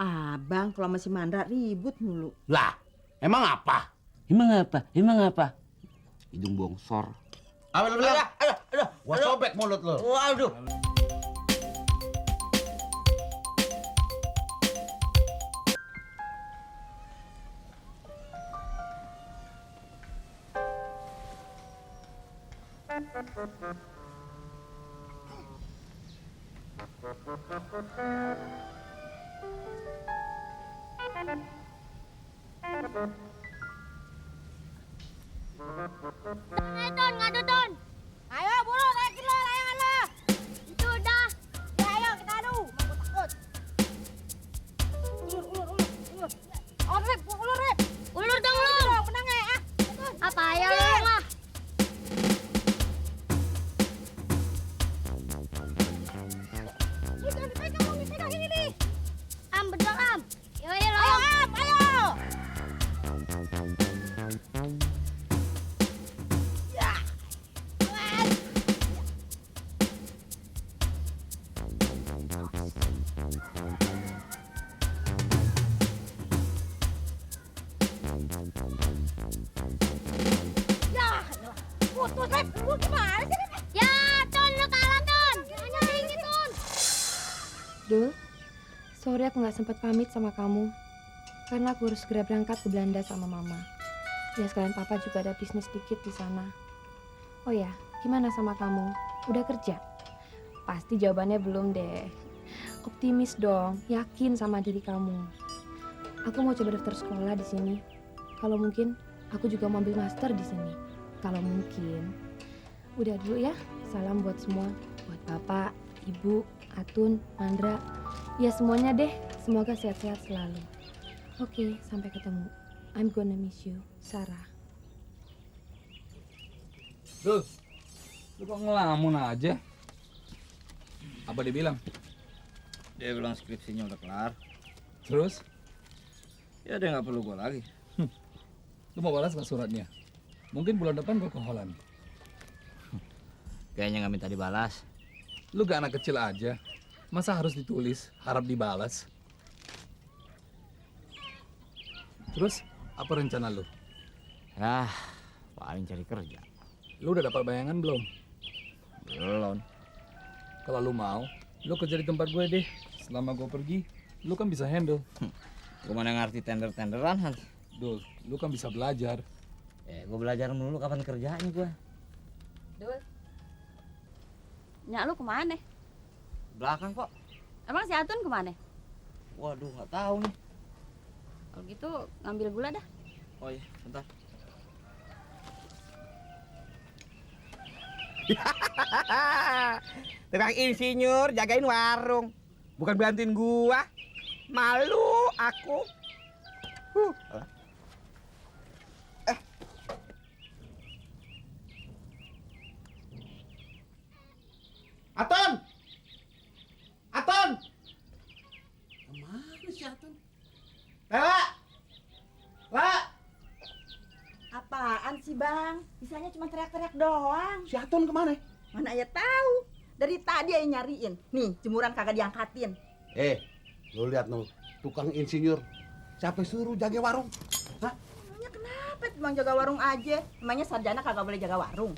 Abang kalau masih Mandra ribut mulu. Lah, emang apa? Emang apa? Hidung bongsor. Apa lu bilang? Aduh. Gua sobek mulut lu. Waduh. Ton, ngadu Ton. Ayo buru naikin lo layangan lo. Itu udah. Ya ayo kita adu. Aku takut. Ulur. Oh Rip, ulur Rip. Ulur dong lo. Menang ya. Apa ayo lo lah. Jangan dipegang ini nih. Am betul Am. Ayo lo. Ayo Am, ayo. Putus, Rep. Lu gimana sih, Rep? Ya, Ton, lu kalah, Ton. Hanya ini, Ton. Dul, sorry aku nggak sempat pamit sama kamu. Karena aku harus segera berangkat ke Belanda sama Mama. Ya sekalian Papa juga ada bisnis dikit di sana. Oh ya, gimana sama kamu? Udah kerja? Pasti jawabannya belum deh. Optimis dong, yakin sama diri kamu. Aku mau coba daftar sekolah di sini. Kalau mungkin, aku juga mau ambil master di sini. Kalau mungkin. Udah dulu ya. Salam buat semua. Buat Bapak, Ibu, Atun, Mandra. Ya semuanya deh. Semoga sehat-sehat selalu. Oke, sampai ketemu. I'm gonna miss you. Sarah. Dul, lu kok ngelamun aja? Apa dia bilang? Dia bilang skripsinya udah kelar. Terus? Ya dia nggak perlu gua lagi. Lu mau balas nggak suratnya? Mungkin bulan depan gua ke Holland. Kayaknya nggak minta dibalas. Lu gak anak kecil aja. Masa harus ditulis, harap dibalas? Terus, apa rencana lu? Paling cari kerja. Lu udah dapat bayangan belum? Belum. Kalau lu mau, lu kerja di tempat gue deh. Selama gue pergi, lu kan bisa handle. Gua mana ngerti tender-tenderan, Han. Dul, lu kan bisa belajar. Gue belajar mulu kapan kerjanya gua. Dul. Nyak lu kemana? Belakang kok. Emang si Atun kemana? Waduh, nggak tahu nih. Kalau gitu ngambil gula dah. Oh iya, bentar. Tukang insinyur jagain warung. Bukan bantuin gua. Malu aku. Aton! Aton! Kemana si Aton? La! Apaan sih Bang? Bisanya cuma teriak-teriak doang. Si Aton kemana? Mana ya tahu. Dari tadi aja nyariin. Nih, jemuran kagak diangkatin. Lu lihat no, tukang insinyur. Siapa suruh jaga warung? Hah? Emangnya kenapa cuma jaga warung aja? Emangnya sarjana kagak boleh jaga warung?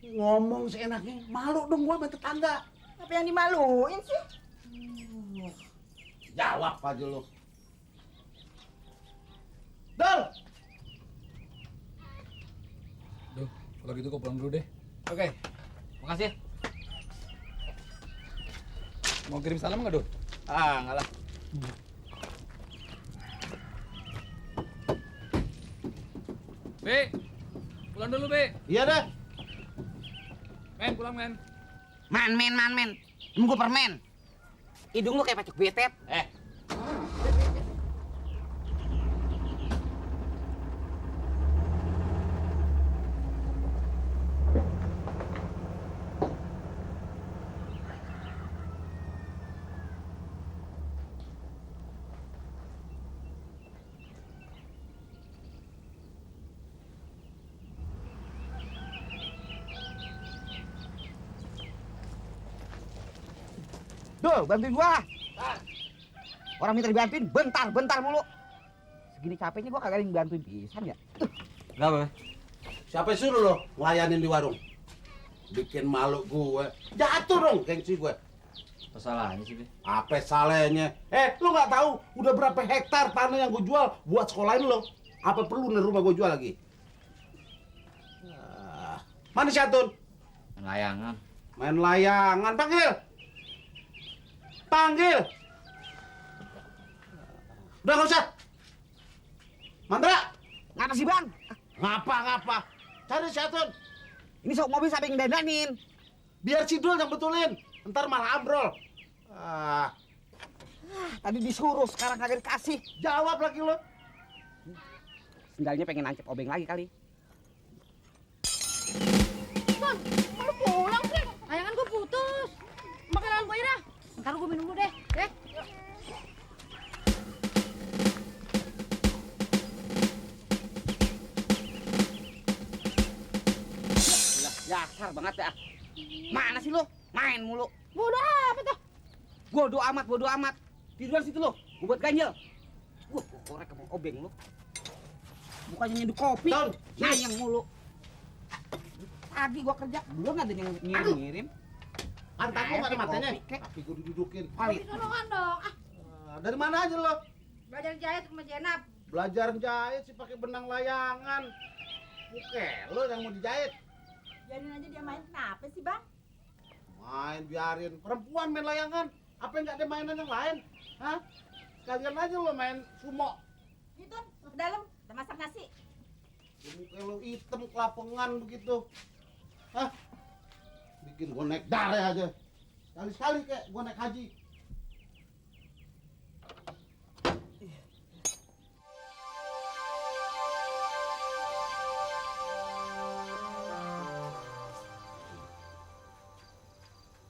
Ngomong seenaknya, malu dong gua sama tetangga. Apa yang dimaluin sih? Jawab aja lu. Dol! Duh, kalau gitu gua pulang dulu deh. Oke, makasih. Mau kirim salam nggak, Dul? Enggak lah. Be, pulang dulu, Be. Iya deh. Men, pulang, men. Man. Emang gua permen. Hidung lu kayak pacuk betet. Dul, bantuin gua. Orang minta dibantuin, bentar mulu. Segini capeknya gua kagak ada yang bantuin pisan ya. Kenapa, Be? Siapa yang suruh lo ngelayanin di warung? Bikin malu gue. Jatuh dong gengsi gue. Apa salahnya sih, Be? Apa salahnya? Lo nggak tahu udah berapa hektar tanah yang gue jual buat sekolahin lo? Apa perlu nih rumah gue jual lagi? Mana si Atun? Layangan. Main layangan. Panggil. Udah nggak usah. Mandra. Ngapa sih bang? Ngapa? Cari si Atun. Ini sok mobil sampai ngedandanin. Biar si Dul yang betulin. Ntar malah ambrol. Tadi disuruh, sekarang kagak dikasih. Jawab lagi lo. Sendalnya pengen nancep obeng lagi kali. Ton, lu pulang sih? Layangan gua putus. Makan lawan gua dah. Ntar gua minum dulu deh. Dasar banget ya. Mana sih lo? Main mulu. Bodoh apa tuh? Bodo amat. Tiduran situ lo. Gua buat ganjel. Gua korek sama obeng lo. Bukannya nyeduh kopi. Ton, Nayang mulu. Tadi gua kerja, belum ada yang ngirim. Pantat gua nggak ada matanya. Kopi, kek. Tapi gua didudukin. Kali. Tolongan dong. Dari mana aja lo? Belajar jahit sama Jenab. Belajar jahit sih pakai benang layangan. Oke, lo yang mau dijahit. Biarin aja dia main, kenapa sih bang? Main biarin. Perempuan main layangan. Apa nggak ada mainan yang lain? Hah? Sekalian aja lo main sumo. Itu ke dalam, kita masak nasi. Muka lo hitam kelapengan begitu. Hah? Bikin gua naik darah aja. Sekali-sekali kayak gua naik haji.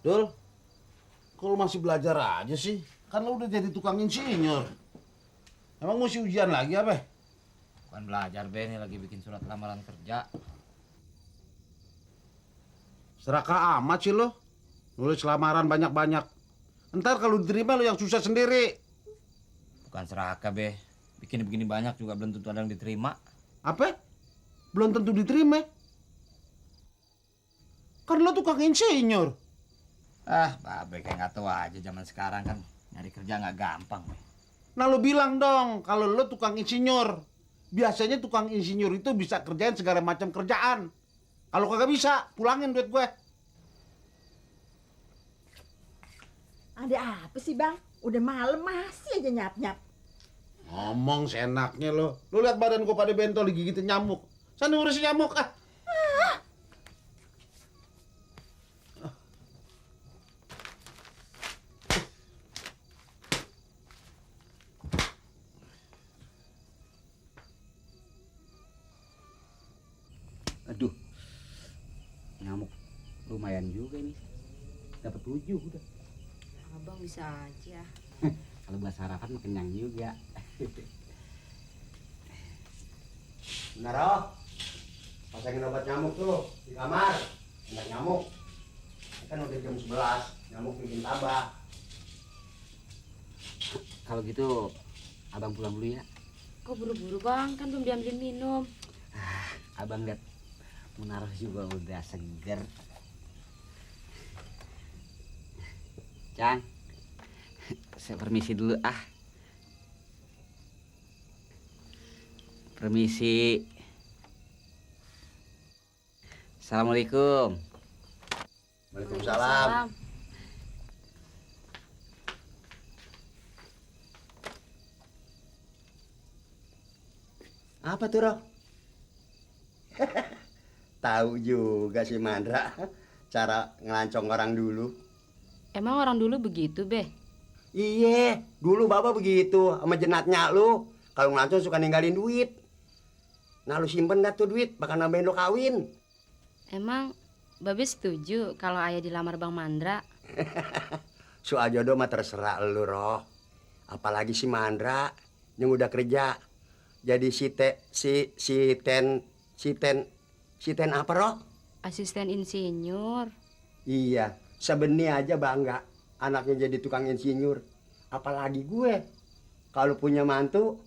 Dul, kalau masih belajar aja sih? Kan lo udah jadi tukang insinyur. Emang mesti ujian lagi apa? Bukan belajar, Be. Ini lagi bikin surat lamaran kerja. Serakah amat sih lo. Nulis lamaran banyak-banyak. Ntar kalau diterima lo yang susah sendiri. Bukan serakah, Be. Bikin begini banyak juga belum tentu ada yang diterima. Apa? Belum tentu diterima. Kan lo tukang insinyur. Babe kayak nggak tahu aja zaman sekarang kan nyari kerja nggak gampang, Be. Nah lo bilang dong kalau lo tukang insinyur. Biasanya tukang insinyur itu bisa kerjain segala macam kerjaan. Kalau kagak bisa, pulangin duit gue. Ada apa sih bang? Udah malam masih aja nyap-nyap. Ngomong seenaknya lo. Lo lihat badan gue pada bentol digigitin nyamuk. Sana urusin nyamuk ah. Aduh, nyamuk lumayan juga ini. Dapat 7 udah. Abang bisa aja. Kalau buat sarapan mah kenyang juga. Benar, oh. Pasangin obat nyamuk tuh di kamar. Enggak nyamuk. Ini kan udah jam 11, nyamuk bikin tambah. Kalau gitu, abang pulang dulu ya. Kok buru-buru bang? Kan belum diambilin minum. Abang lihat Munaroh juga udah seger. Cang, saya permisi dulu ah. Permisi. Assalamualaikum. Waalaikumsalam. Apa tuh, Roh? Tahu juga si Mandra cara ngelancong orang dulu. Emang orang dulu begitu, Be? Iye, dulu Bapak begitu sama jenatnya lu. Kalau ngelancong suka ninggalin duit. Nah lu simpen dah tuh duit, bakal nambahin lu kawin. Emang Babe setuju kalau ayah dilamar Bang Mandra? Soal jodoh mah terserah lu, Roh. Apalagi si Mandra yang udah kerja jadi Siten apa, Roh? Asisten insinyur. Iya, sebeni aja bangga anaknya jadi tukang insinyur. Apalagi gue. kalau punya mantu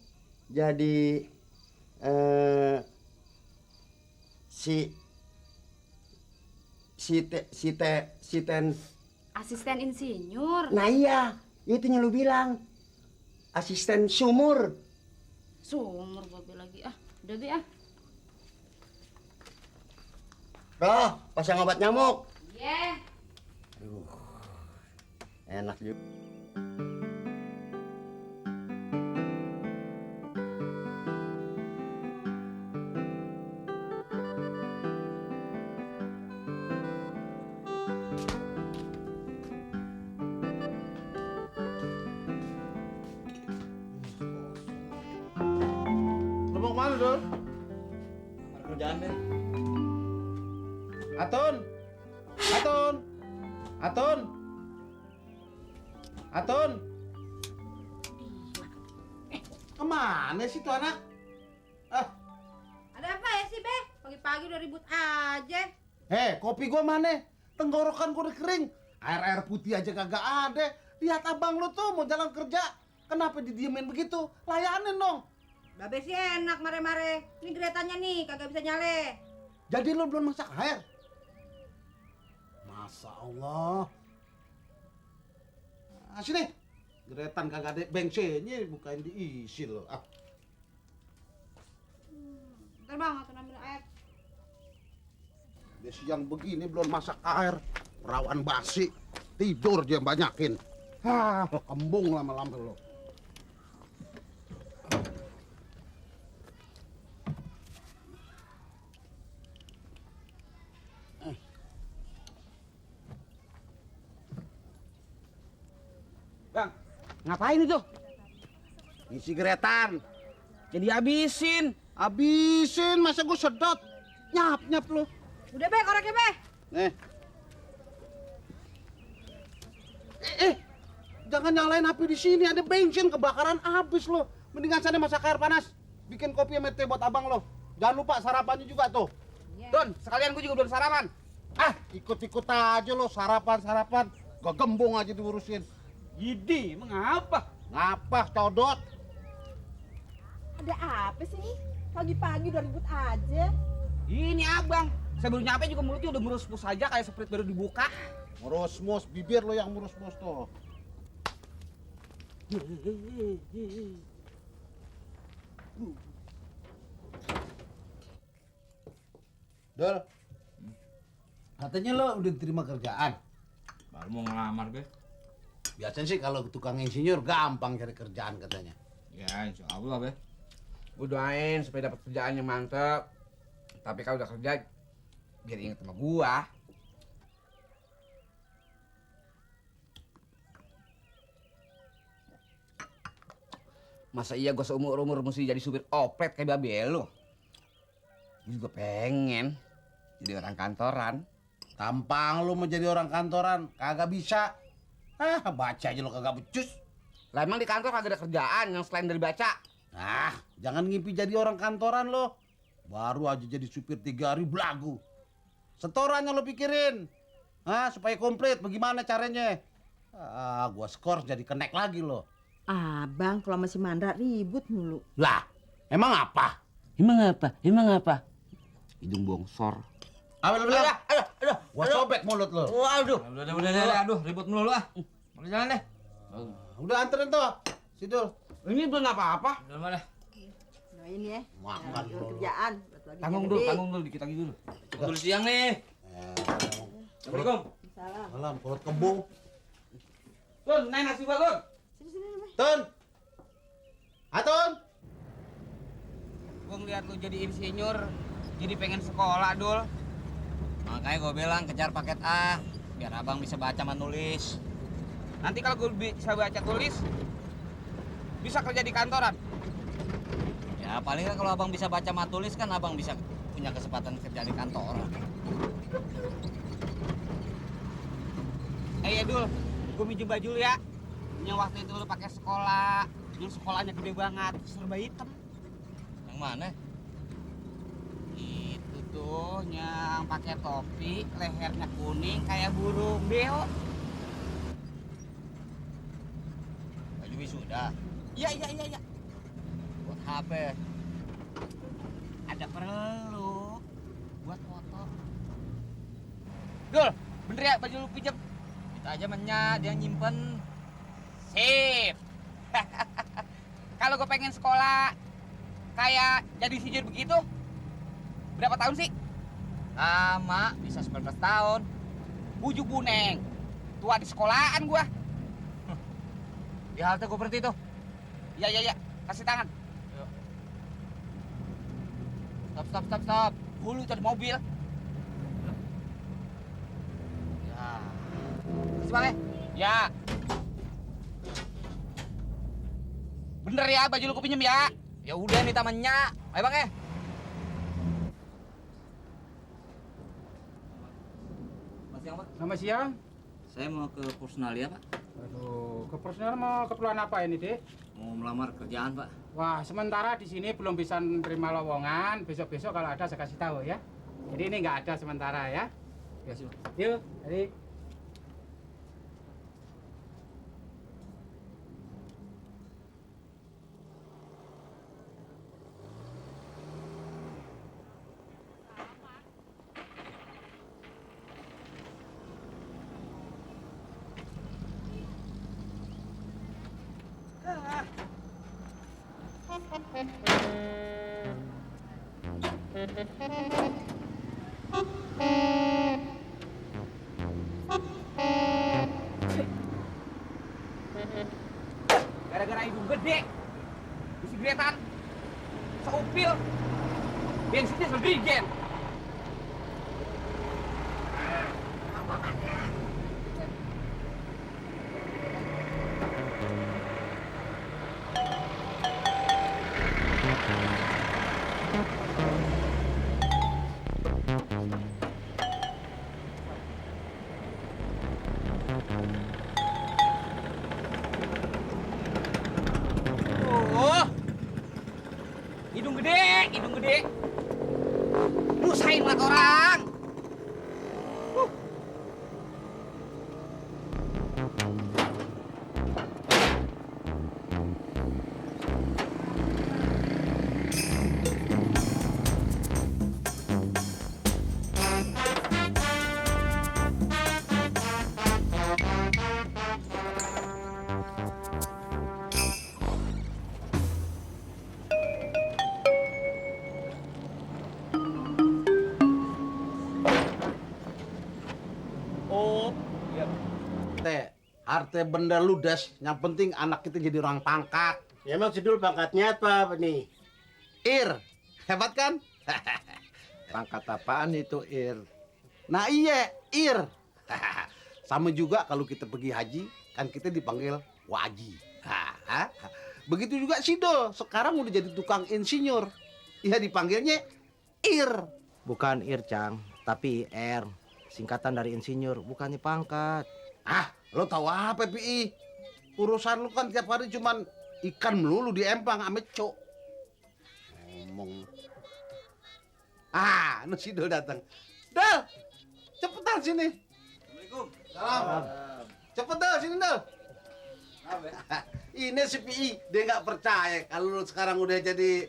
jadi si ten. Asisten insinyur. Nah iya, itu yang lu bilang. Asisten sumur. Sumur babe lagi ah. Udah be ah. Roh, pasang obat nyamuk. Iya. Aduh, enak juga. Lu mau kemana, Dul? Kerjaan deh. Atun! Atun! Atun! Atun! Kemana sih tuh anak? Ah, Ada apa ya sih be? Pagi-pagi udah ribut aja. kopi gua mana? Tenggorokan gua udah kering. Air putih aja kagak ada. Lihat abang lu tuh mau jalan kerja. Kenapa didiemin begitu? Layanin dong. Babe sih enak mare-mare. Ini geretannya nih kagak bisa nyale. Jadi lu belum masak air? Masa Allah. Ah, sini. Geretan kagak ada bensinnya, bukain diisi lo. Ah. Ntar bang, aku ambil air. Dia siang begini belum masak air. Perawan basi. Tidur dia banyakin. Hah, kembung lama-lama lo. Bang, ngapain itu? Isi geretan. Jadi habisin. Habisin, masa gue sedot. Nyap-nyap lo. Udah be, koreknya be. Eh. Jangan nyalain api di sini, ada bensin kebakaran habis lo. Mendingan sana masak air panas. Bikin kopi sama teh buat abang lo. Jangan lupa sarapannya juga tuh. Don, sekalian gue juga belum sarapan. Ah, ikut-ikut aja lo sarapan. Gak gembung aja diurusin. Yidi, emang apa? Ngapa, codot? Ada apa sih nih? Pagi-pagi udah ribut aja. Ini abang. Saya baru nyampe juga mulutnya udah merus-mus aja kayak sprite baru dibuka. Merus-mus, bibir lo yang merus-mus tuh. Dol, katanya lo udah diterima kerjaan. Baru mau ngelamar gue. Biasanya sih kalau tukang insinyur gampang cari kerjaan katanya. Ya, insya Allah, be. Gue doain supaya dapat kerjaan yang mantep. Tapi kalau udah kerja, biar inget sama gua. Masa iya gua seumur-umur mesti jadi supir oplet kayak babe lo? Gue juga pengen jadi orang kantoran. Tampang lu mau jadi orang kantoran, kagak bisa. Ah, baca aja lo kagak becus. Lah emang di kantor kagak ada kerjaan yang selain dari baca? Ah, jangan ngimpi jadi orang kantoran lo. Baru aja jadi supir 3 hari belagu. Setorannya lo pikirin. Ah, supaya komplit bagaimana caranya? Ah, gua skor jadi kenek lagi lo. Abang kalau masih mandra ribut mulu. Lah, emang apa? Emang apa? Hidung bongsor. Apa lo bilang? Gua sobek mulut lo. Waduh. Udah, aduh, ribut mulu ah. Mau jalan deh. Udah anterin tuh. Sidul. Ini belum apa-apa. Udah mana? Nah ini ya. Makan Yang lo. kerjaan. Buat lagi Tanggung dulu, dikit lagi dulu. Udah siang nih. Assalamualaikum. Salam. Malam perut kembung. Tun, naik nasi gua, Tun. Sini. Tun. Atun. Gua ngeliat lu jadi insinyur, jadi pengen sekolah, Dul. Makanya gue bilang kejar paket A, biar abang bisa baca sama nulis. Nanti kalau gue bisa baca tulis, bisa kerja di kantoran. Ya paling kan kalau abang bisa baca sama tulis kan abang bisa punya kesempatan kerja di kantor. Ya Dul, gue minjem baju lu ya. Yang waktu itu lu pakai sekolah, yang sekolahnya gede banget, serba hitam. Yang mana? Itu tuh yang pakai topi, lehernya kuning kayak burung beo. Baju wisuda. Iya. Buat HP. Ada perlu buat foto. Dul, bener ya baju lu pinjam? Kita aja menyak, dia nyimpen. Sip. Kalau gue pengen sekolah kayak jadi sijir begitu, berapa tahun sih? Lama, bisa 19 tahun. Bujuk buneng, tua di sekolahan gua. Di halte gue berhenti tuh. Iya, kasih tangan. Yuk. Stop. Hulu itu ada mobil. Ya. Kasih bang ya. Bener ya, baju lu pinjem ya. Ya udah nih tamannya. Ayo bang ya. Selamat siang. Saya mau ke Personalia, Pak. Aduh, ke personal mau keperluan apa ini, Dek? Mau melamar kerjaan, Pak. Wah, sementara di sini belum bisa menerima lowongan. Besok-besok kalau ada saya kasih tahu ya. Jadi ini nggak ada sementara ya. Terima kasih, Pak. Yuk, jadi Gara-gara hidung gede, isi gretan, seupil, bensinnya segerigen. Hidung gede. Nusain mata orang. Arte benda ludas, yang penting anak kita jadi orang pangkat. Ya, emang Sidul pangkatnya apa nih? Ir, hebat kan? Pangkat apaan itu, Ir? Nah iya, Ir. Sama juga kalau kita pergi haji, kan kita dipanggil waji. Begitu juga Sidul, sekarang udah jadi tukang insinyur. Ya dipanggilnya Ir. Bukan Ir, Cang, tapi IR. Singkatan dari insinyur, bukannya pangkat. Lo tahu apa, PI? Urusan lu kan tiap hari cuman ikan melulu di empang ame cok. Ngomong. Nu Sidul datang. Dal, cepetan sini. Assalamualaikum. Salam. Cepet Dal, sini Dal. Ini si PI, dia nggak percaya kalau lu sekarang udah jadi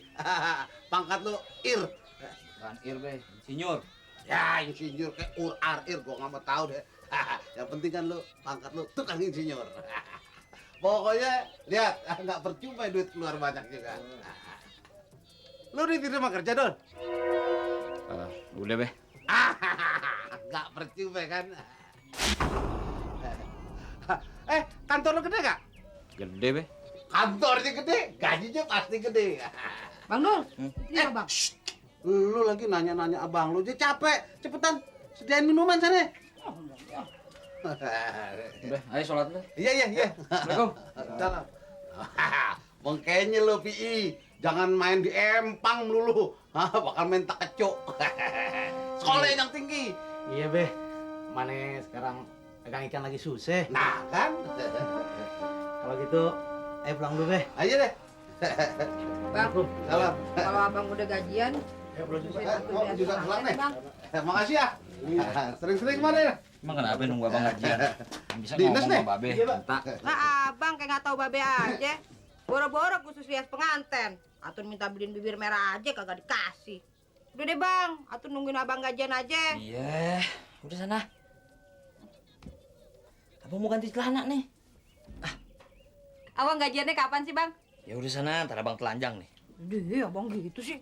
pangkat lu Ir. Bukan Ir, Be. Insinyur. Ya, insinyur kayak Ir, gua nggak mau tahu deh. Yang penting kan lu pangkat lu tukang insinyur. Pokoknya lihat, nggak percuma duit keluar banyak juga. Lu diterima kerja, Don? Udah, Be. Nggak percuma kan? Kantor lu gede nggak? Gede, Be. Kantornya gede, gajinya pasti gede. Bang Dul, ini Bang. Lu lagi nanya-nanya abang lu, dia capek. Cepetan, sediain minuman sana. Udah, ayo sholat, Be. Iya. Assalamualaikum. Salam. Bengkenya lu, PI. Jangan main di empang melulu. Bakal main tak kecok. Sekolah yang tinggi. Iya, Be. Mana sekarang pegang ikan lagi susah. Nah, kan? Kalau gitu, pulang dulu, Be. Ayo deh. Bang, Salam. kalau abang udah gajian, Juga pulang deh. Makasih ya. Sering-sering mana ya? Emang kenapa nunggu abang gajian? Bisa Dinas ngomong nih. sama Babe. Iya, Pak. Minta. nah abang kayak nggak tahu babe aja. Boro-boro khusus rias penganten. Atun minta beliin bibir merah aja kagak dikasih. Udah deh bang, Atun nungguin abang gajian aja. Iya, udah sana. Abang mau ganti celana nih. Abang gajiannya kapan sih bang? Ya udah sana, ntar abang telanjang nih. Deh, abang gitu sih.